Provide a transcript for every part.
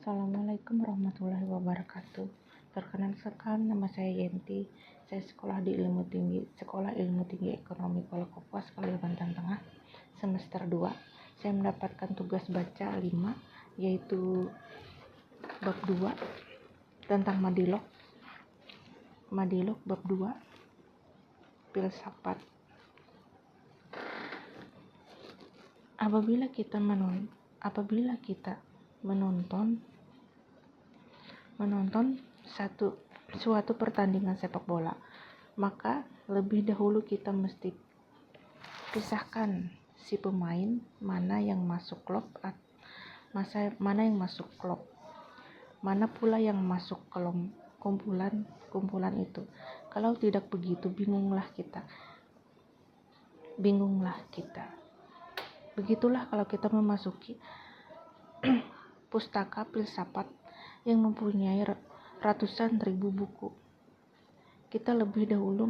Assalamualaikum warahmatullahi wabarakatuh. Perkenalkan, nama saya Yenti. Saya sekolah di Sekolah Ilmu Tinggi Ekonomi Polokopas, Kalimantan Tengah, semester 2. Saya mendapatkan tugas baca 5, yaitu bab 2 tentang Madilog bab 2, filsafat. Apabila kita menonton suatu pertandingan sepak bola, maka lebih dahulu kita mesti pisahkan si pemain mana yang masuk klub, mana pula yang masuk kumpulan itu. Kalau tidak begitu, bingunglah kita. Begitulah kalau kita memasuki pustaka filsafat yang mempunyai ratusan ribu buku. Kita lebih dahulu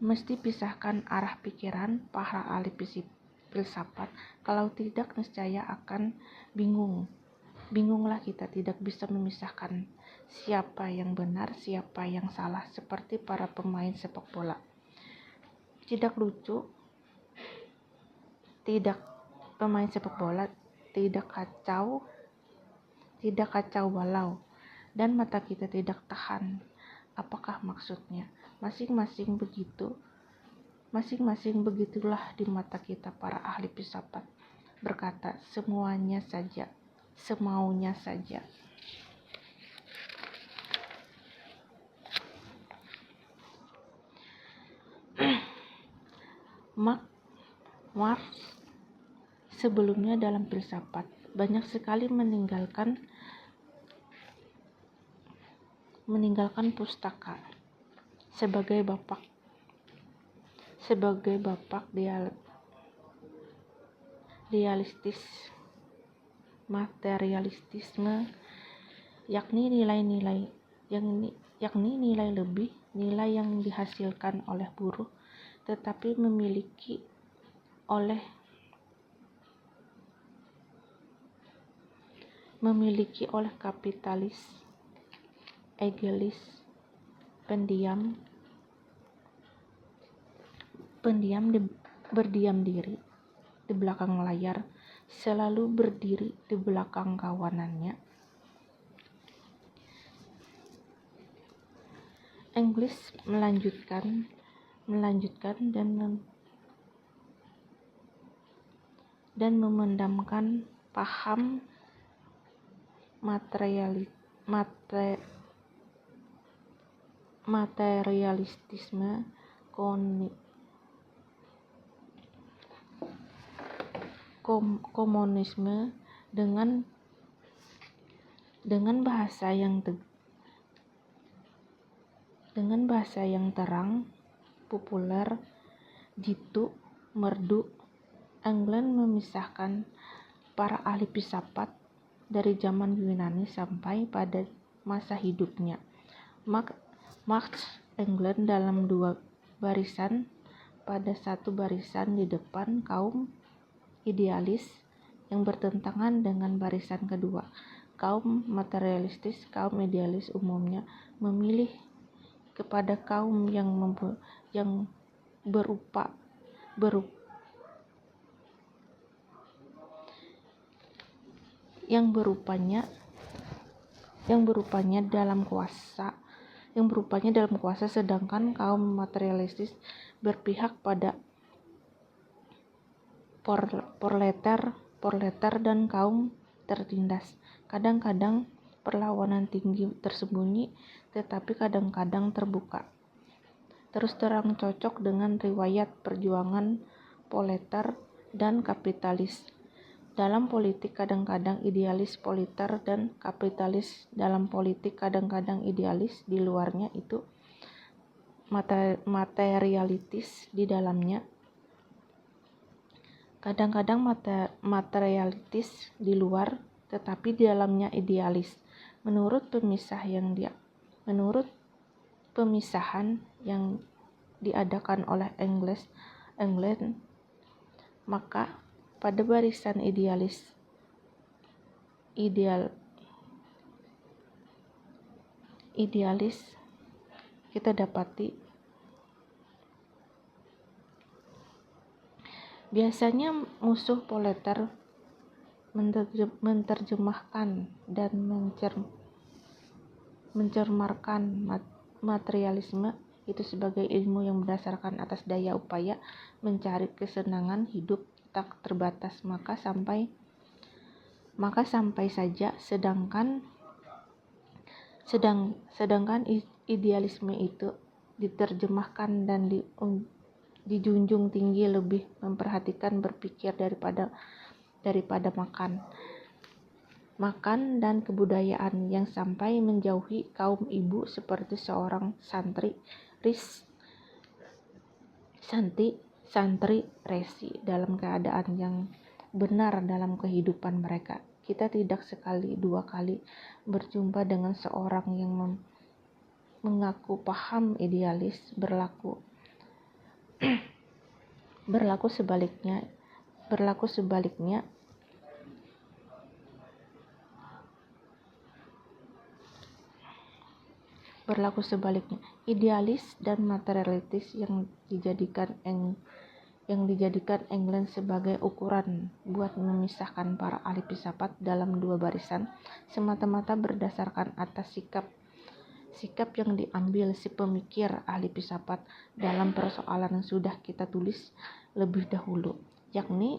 mesti pisahkan arah pikiran para ahli filsafat. Kalau tidak, niscaya akan bingunglah kita, tidak bisa memisahkan siapa yang benar, siapa yang salah, seperti para pemain sepak bola. Pemain sepak bola tidak kacau balau, dan mata kita tidak tahan. Apakah maksudnya? Masing-masing begitulah di mata kita. Para ahli filsafat berkata, semaunya saja. Marx sebelumnya dalam filsafat banyak sekali meninggalkan pustaka sebagai bapak materialistisme, yakni nilai lebih, nilai yang dihasilkan oleh buruh tetapi memiliki oleh kapitalis egalis, berdiam diri di belakang layar, selalu berdiri di belakang kawanannya. Engels melanjutkan dan memendamkan paham materialistisme komunisme dengan bahasa yang terang, populer, jitu, merdu. Engels memisahkan para ahli filsafat dari zaman Yunani sampai pada masa hidupnya. Marx, Engels dalam 2 barisan. Pada satu barisan di depan kaum idealis yang bertentangan dengan barisan kedua, kaum materialistis. Kaum idealis umumnya memilih kepada kaum yang berupanya dalam kuasa, sedangkan kaum materialistis berpihak pada proletar dan kaum tertindas. Kadang-kadang perlawanan tinggi tersembunyi, tetapi kadang-kadang terbuka. Terus terang cocok dengan riwayat perjuangan proletar dan kapitalis. Dalam politik kadang-kadang idealis, proletar dan kapitalis. Dalam politik kadang-kadang idealis, di luarnya itu materialitis di dalamnya. Kadang-kadang materialitis di luar, tetapi di dalamnya idealis. Menurut pemisahan yang diadakan oleh Engels England, maka pada barisan idealis kita dapati biasanya musuh Proletar menerjemahkan dan mencermarkan materialisme itu sebagai ilmu yang berdasarkan atas daya upaya mencari kesenangan hidup tak terbatas, maka sampai saja sedangkan idealisme itu diterjemahkan dan dijunjung tinggi, lebih memperhatikan berpikir daripada makan dan kebudayaan yang sampai menjauhi kaum ibu seperti seorang santri resi dalam keadaan yang benar dalam kehidupan mereka. Kita tidak sekali dua kali berjumpa dengan seorang yang mengaku paham idealis berlaku sebaliknya. Idealis dan materialistis yang dijadikan England sebagai ukuran buat memisahkan para ahli filsafat dalam dua barisan semata-mata berdasarkan atas sikap yang diambil si pemikir ahli filsafat dalam persoalan yang sudah kita tulis lebih dahulu, yakni